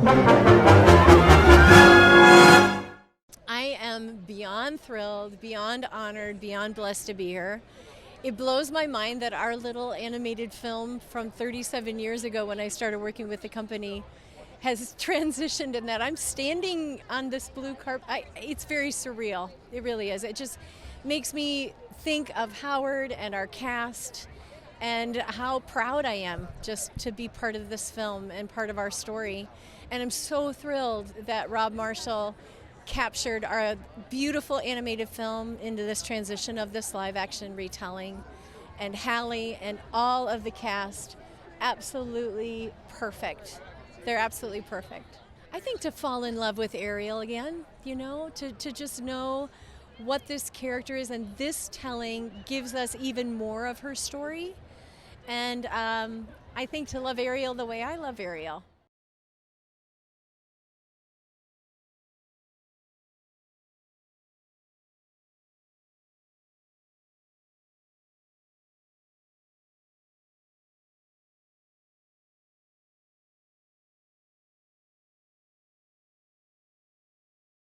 I am beyond thrilled, beyond honored, beyond blessed to be here. It blows my mind that our little animated film from 37 years ago when I started working with the company has transitioned in that I'm standing on this blue carpet. It's very surreal. It really is. It just makes me think of Howard and our cast and how proud I am just to be part of this film and part of our story. And I'm so thrilled that Rob Marshall captured our beautiful animated film into this transition of this live action retelling. And Hallie and all of the cast, absolutely perfect. They're absolutely perfect. I think to fall in love with Ariel again, to just know what this character is, and this telling gives us even more of her story. And I think to love Ariel the way I love Ariel.